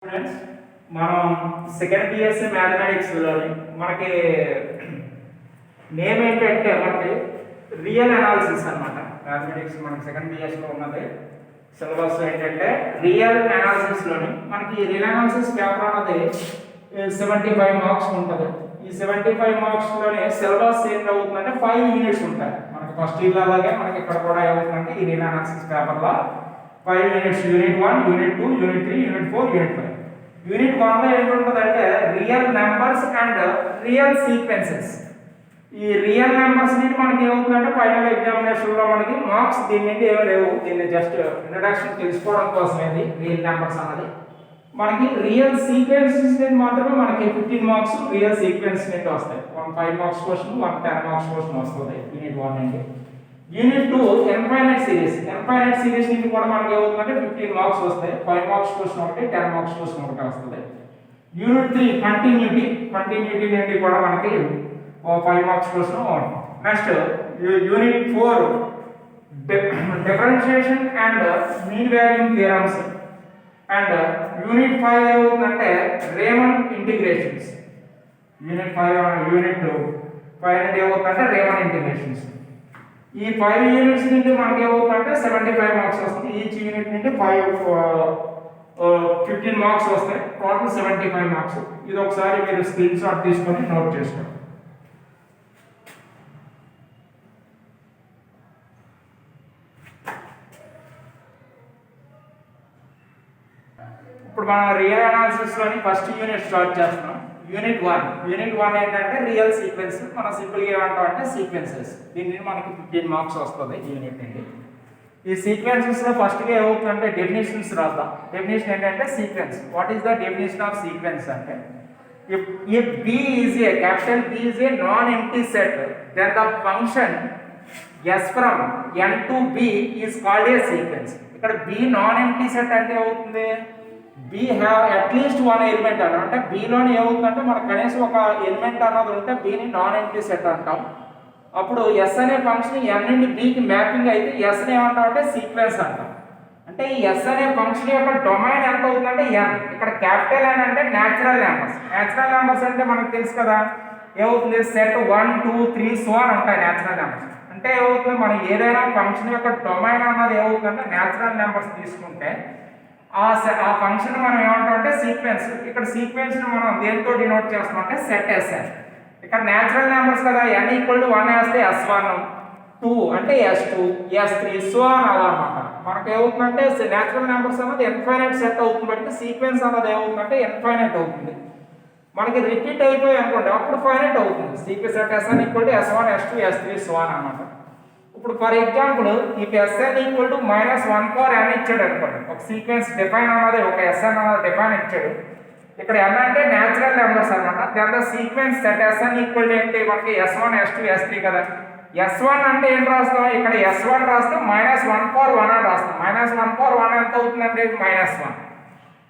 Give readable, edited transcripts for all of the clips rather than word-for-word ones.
Students మనం second BSc mathematics లోని మనకి నేమ్ ఏంటంటే మనకి రియల్ అనాలిసిస్ అన్నమాట. మ్యాథమెటిక్స్ మనకి సెకండ్ బిఎస్ లో ఉన్నది సిలబస్ ఏంటంటే రియల్ అనాలిసిస్ లోని మనకి రియల్ అనాలిసిస్ పేపర్ అన్నది 75 మార్క్స్ ఉంటుంది. ఈ 75 మార్క్స్ లోనే సిలబస్ ఏం అవుతుందంటే 5 యూనిట్స్ ఉంటాయి. మనకి ఫస్ట్ ఇయర్ అలాగే మనకి ఇక్కడ కూడా ఏమవుతుందంటే ఈ రియల్ అనాలిసిస్ పేపర్ లో 5 units, unit 1, unit 2, unit 3, unit 4, unit 5. Unit 1 లో ఏంటుంటుందంటే real numbers and real sequences. ఈ రియల్ నెంబర్స్ నుండి మనకి ఏమవుతుందంటే ఫైనల్ ఎగ్జామినేషన్ లో మనకి మార్క్స్ దీని నుండి ఏమీ లేవు. దీన్ని జస్ట్ ఇంట్రడక్షన్ తెలుసుకోవడం కోసమే ఇది రియల్ నెంబర్స్ అన్నది. మనకి రియల్ సీక్వెన్సెస్ నుండి మాత్రమే మనకి 15 మార్క్స్ రియల్ సీక్వెన్స్ నుండి వస్తాయి. 1 5 మార్క్స్ క్వశ్చన్, 1 10 మార్క్స్ క్వశ్చన్ వస్తుంది యూనిట్ 1 నుండి. యూనిట్ 2 ఇన్ఫైనైట్ సిరీస్ నుండి కూడా మనకి ఏమవుతుందంటే 15 మార్క్స్ వస్తాయి. 5 మార్క్స్ క్వశ్చన్ ఒకటి, 10 మార్క్స్ క్వశ్చన్ ఒకటి వస్తుంది. యూనిట్ 3 కంటిన్యూటీ నుండి కూడా మనకి 5 మార్క్స్ క్వశ్చన్ ఉంటుంది. Next unit 4 differentiation and mean valuing theorems and unit 5 ఏమవుతుందంటే రేమన్ ఇంటిగ్రేషన్స్. యూనిట్ 5 నుండి ఏమవుతుందంటే రేమన్ ఇంటిగ్రేషన్స్. ఈ 5 యూనిట్స్ నుండి మనకి ఏమవుతుందంటే 75 మార్క్స్ వస్తుంది. ఈచ్ యూనిట్ నుండి 15 మార్క్స్ వస్తాయి. Total 75 marks. ఇది ఒకసారి మీరు స్క్రీన్ షాట్ తీసుకొని నోట్ చేసుకోండి. ఇప్పుడు మనం రియల్ అనాలిసిస్ లోని ఫస్ట్ యూనిట్ స్టార్ట్ చేస్తున్నాం. యూనిట్ 1 ఏంటంటే రియల్ సీక్వెన్స్. మనం సింపుల్ గా ఏమంటాం అంటే సీక్వెన్సెస్. దీని మనకి 15 మార్క్స్ వస్తుంది యూనిట్ నుండి. ఈ సీక్వెన్సెస్ లో ఫస్ట్ గా ఏమవుతుందంటే డెఫినేషన్స్ రాద్దాం. డెఫినేషన్ ఏంటంటే sequence. What is the definition of sequence అంటే if B is a capital B is a non-empty set, then the function S from n to B is called a sequence. ఇక్కడ B non-empty set అంటే ఏమవుతుంది? B have at least one element అంటే B లోని ఏమవుతుందంటే మనకు కనీసం ఒక element అన్నది ఉంటే B ని non-empty set అంటాం. అప్పుడు S అనే ఫంక్షన్ n నుండి B కి మ్యాపింగ్ అయితే S ని ఏమంటాం అంటే సీక్వెన్స్ అంటాం. అంటే ఈ S అనే ఫంక్షన్ యొక్క డొమైన్ ఎంత అవుతుందంటే n. ఇక్కడ క్యాపిటల్ n అంటే న్యాచురల్ నెంబర్స్. న్యాచురల్ నెంబర్స్ అంటే మనకు తెలుసు కదా ఏమవుతుంది, సెట్ 1 2 3 సో అని ఉంటాయి న్యాచురల్ నెంబర్స్. అంటే ఏమవుతుంది, మనం ఏదైనా ఫంక్షన్ యొక్క డొమైన్ అన్నది ఏమవుతుందంటే న్యాచురల్ నెంబర్స్ తీసుకుంటే ఆ ఫంక్షన్ మనం ఏమంటాం అంటే సీక్వెన్స్. ఇక్కడ సీక్వెన్స్ ని మనం దేంతో డినోట్ చేస్తాం అంటే సెట్ SN. ఇక్కడ న్యాచురల్ నెంబర్స్ కదా n = 1 వేస్తే S1, 2 అంటే S2, S3 సో అని అలా అన్నమాట. మనకు ఏమవుతుందంటే న్యాచురల్ నెంబర్స్ అన్నది ఇన్ఫైనైట్ సెట్ అవుతుంది. బట్టి సీక్వెన్స్ అన్నది ఏమవుతుందంటే ఇన్ఫైనైట్ అవుతుంది. మనకి రిపీట్ అయిపోయి అనుకోండి అప్పుడు ఫైనైట్ అవుతుంది. Sequence set SN = S1, S2, S3 so అని అన్నమాట. ఇప్పుడు for example if SN = -1/n ఇచ్చాడు అనుకోండి, ఒక సీక్వెన్స్ డిఫైన్ అన్నది ఒక SN అన్నది డిఫైన్ ఇచ్చాడు. ఇక్కడ n అంటే న్యాచురల్ నెంబర్స్ అన్నమాట. దాని ద సీక్వెన్స్ సెట్ SN = ఏంటి మనకి S1, S2, S3 కదా. S1 అంటే ఏం రాస్తాం, ఇక్కడ S1 రాస్తే -1/1 అని రాస్తాం. -1/1 ఎంత అవుతుందంటే -1.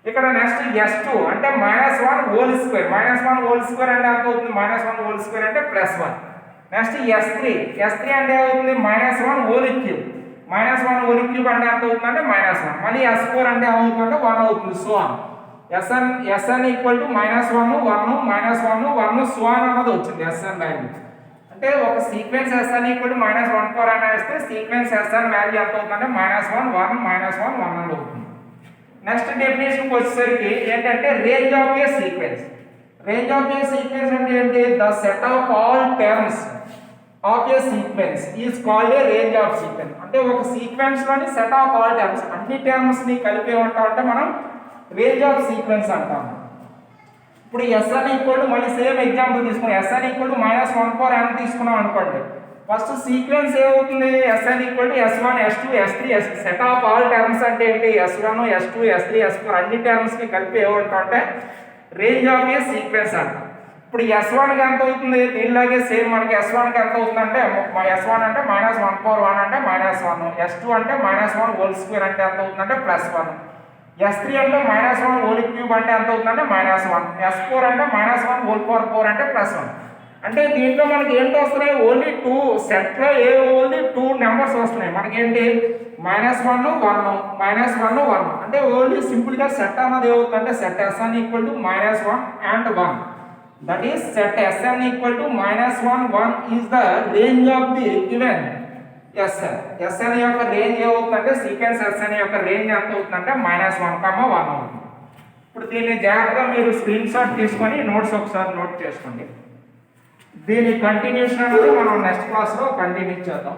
ఇక్కడ నెక్స్ట్ S2 అంటే -1 హోల్ స్క్వేర్. -1 హోల్ స్క్వేర్ అంటే ఎంత అవుతుంది, -1 హోల్ స్క్వేర్ అంటే +1. నెక్స్ట్ S3 అంటే ఏమవుతుంది -1 హోల్ క్యూబ్. -1 హోల్ క్యూబ్ అంటే ఎంత అవుతుందంటే -1. మళ్ళీ S4 అంటే ఏమవుతుందంటే 1 అవుతుంది. So on SN = -1 1 -1 so on అన్నది వచ్చింది SN వాల్యూ. అంటే ఒక సీక్వెన్స్ SN = -1/n వేస్తే సీక్వెన్స్ SN వాల్యూ ఎంత అవుతుందంటే -1 1 -1 1 అని అవుతుంది. నెక్స్ట్ డెఫినేషన్కి వచ్చేసరికి ఏంటంటే range of A sequence. Range of A sequence అంటే ఏంటి, the set of all terms of A sequence is called a range of sequence. అంటే ఒక సీక్వెన్స్ లోని సెట్ ఆఫ్ ఆల్ టర్మ్స్ అన్ని టర్మ్స్ ని కలిపి ఏమంటాం అంటే మనం రేంజ్ ఆఫ్ సీక్వెన్స్ అంటాం. ఇప్పుడు SN = మళ్ళీ సేమ్ ఎగ్జాంపుల్ తీసుకున్నాం. SN = -1/n తీసుకున్నాం అనుకోండి. ఫస్ట్ సీక్వెన్స్ ఏమవుతుంది, SN = S1, S2, S3, S4. Set of all terms అంటే ఏంటి, S1, S2, S3, S4 అన్ని టర్మ్స్ ని కలిపి ఏమంటాం అంటే రేంజ్ ఆఫ్ ఏ సీక్వెన్స్ అంటాం. ఇప్పుడు S1 కి ఎంత అవుతుంది, దీనిలాగే సేమ్ మనకి S1 కి ఎంత అవుతుందంటే S1 అంటే -1/1 అంటే -1, S2 అంటే -1 హోల్ స్క్వేర్ అంటే ఎంత అవుతుందంటే +1, S3 అంటే -1 హోల్ క్యూబ్ అంటే ఎంత అవుతుందంటే -1, S4 అంటే -1 హోల్ పవర్ 4 అంటే +1. అంటే దీంట్లో మనకి ఏంటి వస్తున్నాయి, ఓన్లీ 2 సెట్లో ఓన్లీ 2 నెంబర్స్ వస్తున్నాయి. మనకి ఏంటి -1 1 1 అంటే ఓన్లీ సింపుల్ గా సెట్ అన్నది ఏమవుతుందంటే set Sn equal to -1 and 1. That is set Sn equal to -1 1 is the range of the given Sn. Sn యొక్క రేంజ్ ఏమవుతుందంటే సీక్వెన్స్ Sn యొక్క రేంజ్ ఎంత అవుతుందంటే -1 1 అవుతుంది. ఇప్పుడు దీన్ని జాగ్రత్తగా మీరు స్క్రీన్ షాట్ తీసుకొని నోట్స్ ఒకసారి నోట్ చేసుకోండి. దీని కంటిన్యూషన్ అనేది మనం నెక్స్ట్ క్లాస్లో కంటిన్యూ చేద్దాం.